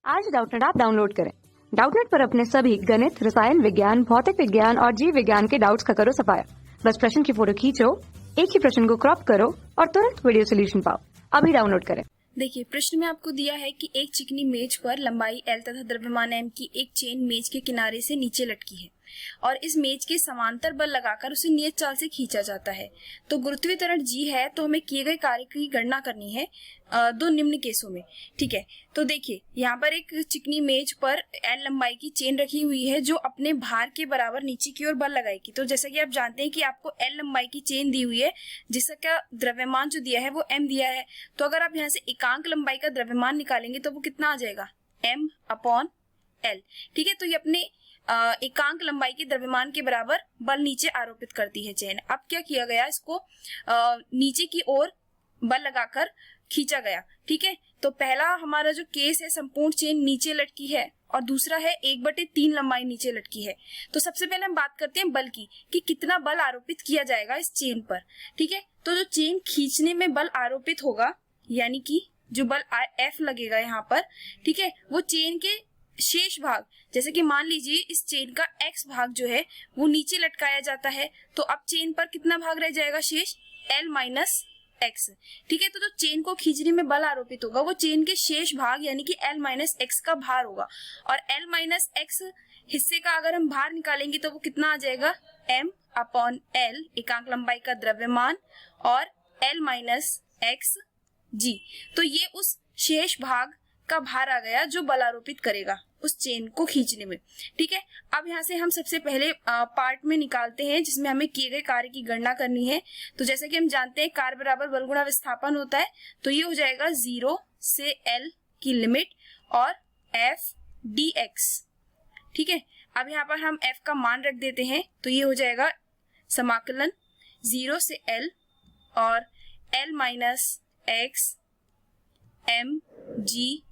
आज Doubtnut app download करें। Doubtnut पर अपने सभी गणित, रसायन विज्ञान, भौतिक विज्ञान और जीव विज्ञान के डाउट्स का करो सफाया। बस प्रश्न की फोटो खींचो, एक ही प्रश्न को क्रॉप करो और तुरंत वीडियो सोल्यूशन पाओ। अभी डाउनलोड करें। देखिए, प्रश्न में आपको दिया है कि एक चिकनी मेज पर लंबाई L तथा द्रव्यमान M की एक चेन मेज के किनारे से नीचे लटकी है और इस मेज के समांतर बल लगाकर उसे नियत चाल से खींचा जाता है। तो गुरुत्वीय त्वरण G है, तो हमें किए गए कार्य की गणना करनी है दो निम्न केसों में। ठीक है, तो देखिए यहाँ पर एक चिकनी मेज पर L लंबाई की चेन रखी हुई है जो अपने भार के बराबर नीचे की ओर बल लगाएगी। तो जैसा कि आप जानते हैं कि आपको L लंबाई की चेन दी हुई है जिसका द्रव्यमान जो दिया है वो M दिया है। तो अगर आप यहाँ से एकांक लंबाई का द्रव्यमान निकालेंगे तो वो कितना आ जाएगा, M अपॉन L। ठीक है, तो ये अपने एकांक लंबाई के द्रव्यमान के बराबर बल नीचे आरोपित करती है चेन। अब क्या किया गया, इसको नीचे की ओर बल लगाकर खींचा गया। ठीक है, तो पहला हमारा जो केस है संपूर्ण चेन नीचे लटकी है और दूसरा है 1/3 लंबाई नीचे लटकी है। तो सबसे पहले हम बात करते हैं बल की कि कितना बल आरोपित किया जाएगा इस चेन पर। ठीक है, तो जो चेन खींचने में बल आरोपित होगा यानी कि जो बल F लगेगा यहाँ पर, ठीक है, वो चेन के शेष भाग, जैसे कि मान लीजिए इस चेन का X भाग जो है वो नीचे लटकाया जाता है, तो अब चेन पर कितना भाग रह जाएगा शेष, L माइनस X। ठीक है, तो जो चेन को खींचने में बल आरोपित होगा वो चेन के शेष भाग यानी कि L माइनस X का भार होगा और L माइनस X हिस्से का अगर हम भार निकालेंगे तो वो कितना आ जाएगा, M अपॉन L एकांक लंबाई का द्रव्यमान और L माइनस X G। तो ये उस शेष भाग का भार आ गया जो बल आरोपित करेगा उस चेन को खींचने में। ठीक है, अब यहाँ से हम सबसे पहले पार्ट में निकालते हैं जिसमें हमें किए गए कार्य की गणना करनी है। तो जैसे कि हम जानते हैं कार्य बराबर बल गुणा विस्थापन होता है, तो ये हो जाएगा 0 से L की लिमिट और F dx। ठीक है, अब यहाँ पर हम F का मान रख देते हैं, तो ये हो जाएगा समाकलन 0 से L और L minus X M G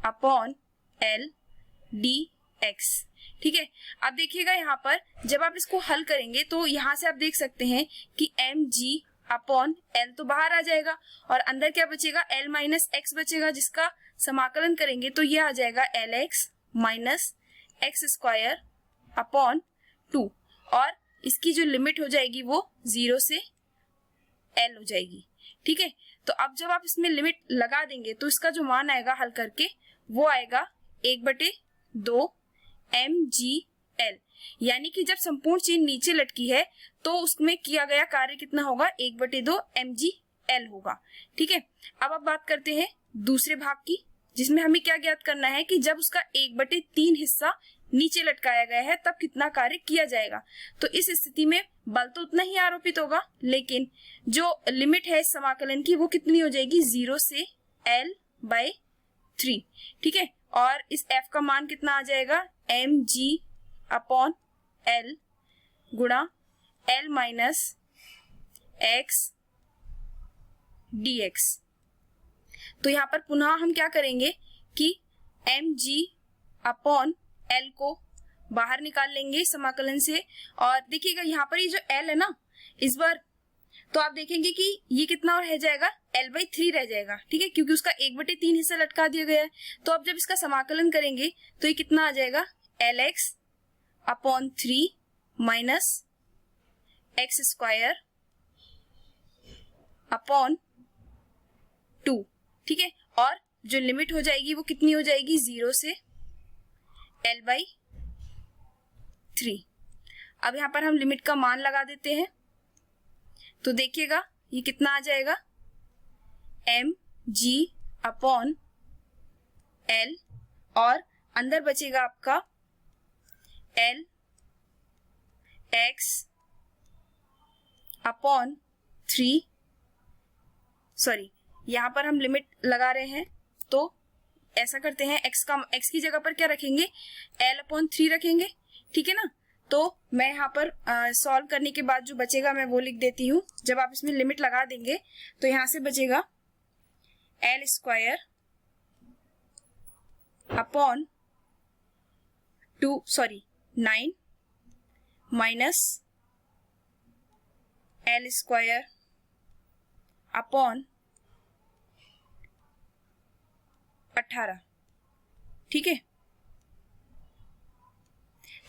upon L dx। ठीक है, अब देखिएगा यहाँ पर जब आप इसको हल करेंगे तो यहाँ से आप देख सकते हैं कि mg अपॉन L तो बाहर आ जाएगा और अंदर क्या बचेगा, L माइनस X बचेगा, जिसका समाकलन करेंगे तो ये आ जाएगा Lx minus x square upon 2 और इसकी जो लिमिट हो जाएगी वो 0 से L हो जाएगी। ठीक है, तो अब जब आप इसमें लिमिट लगा देंगे तो इसका जो मान आएगा हल करके वो आएगा 1/2 mgl, यानी कि जब संपूर्ण चेन नीचे लटकी है तो उसमें किया गया कार्य कितना होगा, 1/2 mgl होगा। ठीक है, अब आप बात करते हैं दूसरे भाग की जिसमें हमें क्या ज्ञात करना है कि जब उसका 1/3 हिस्सा नीचे लटकाया गया है तब कितना कार्य किया जाएगा। तो इस स्थिति में बल तो उतना ही आरोपित होगा लेकिन जो लिमिट है समाकलन की वो कितनी हो जाएगी, 0 से L/3। ठीक है, और इस F का मान कितना आ जाएगा, mg अपॉन L गुणा L माइनस X dx। तो यहाँ पर पुनः हम क्या करेंगे कि mg अपॉन L को बाहर निकाल लेंगे समाकलन से और देखिएगा यहाँ पर ये जो L है ना इस बार तो आप देखेंगे कि ये कितना और रह जाएगा, L/3 रह जाएगा। ठीक है, क्योंकि उसका 1/3 हिस्सा लटका दिया गया है। तो अब जब इसका समाकलन करेंगे तो ये कितना आ जाएगा, Lx upon 3 minus x square upon 2। ठीक है, और जो लिमिट हो जाएगी वो कितनी हो जाएगी, 0 से L/3। अब यहाँ पर हम लिमिट का मान लगा देते हैं तो देखिएगा ये कितना आ जाएगा, mg अपॉन L और अंदर बचेगा आपका Lx अपॉन 3। सॉरी, यहाँ पर हम लिमिट लगा रहे हैं तो ऐसा करते हैं x की जगह पर क्या रखेंगे, L/3 रखेंगे। ठीक है ना, तो मैं यहाँ पर सॉल्व करने के बाद जो बचेगा मैं वो लिख देती हूँ। जब आप इसमें लिमिट लगा देंगे तो यहाँ से बचेगा L square upon 9 minus L square upon 18। ठीक है,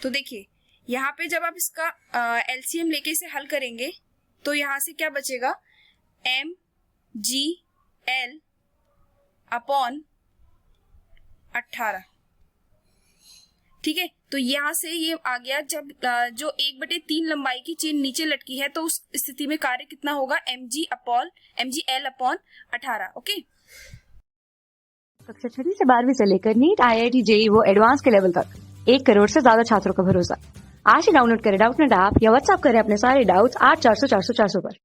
तो देखिए यहाँ पे जब आप इसका एलसीएम लेके इसे हल करेंगे तो यहाँ से क्या बचेगा, mgl अपॉन 18। ठीक है, तो यहाँ से ये आ गया, जब जो 1/3 लंबाई की चेन नीचे लटकी है तो उस स्थिति में कार्य कितना होगा, mgl अपॉन 18। ओके, कक्षा 6 से 12वीं से लेकर नीट, IIT, जेईई वो एडवांस के लेवल तक 1 करोड़ से ज्यादा छात्रों का भरोसा। आज ही डाउनलोड करें डाउटनेट ऐप या व्हाट्सएप करें अपने सारे डाउट्स 8400 400 400 पर।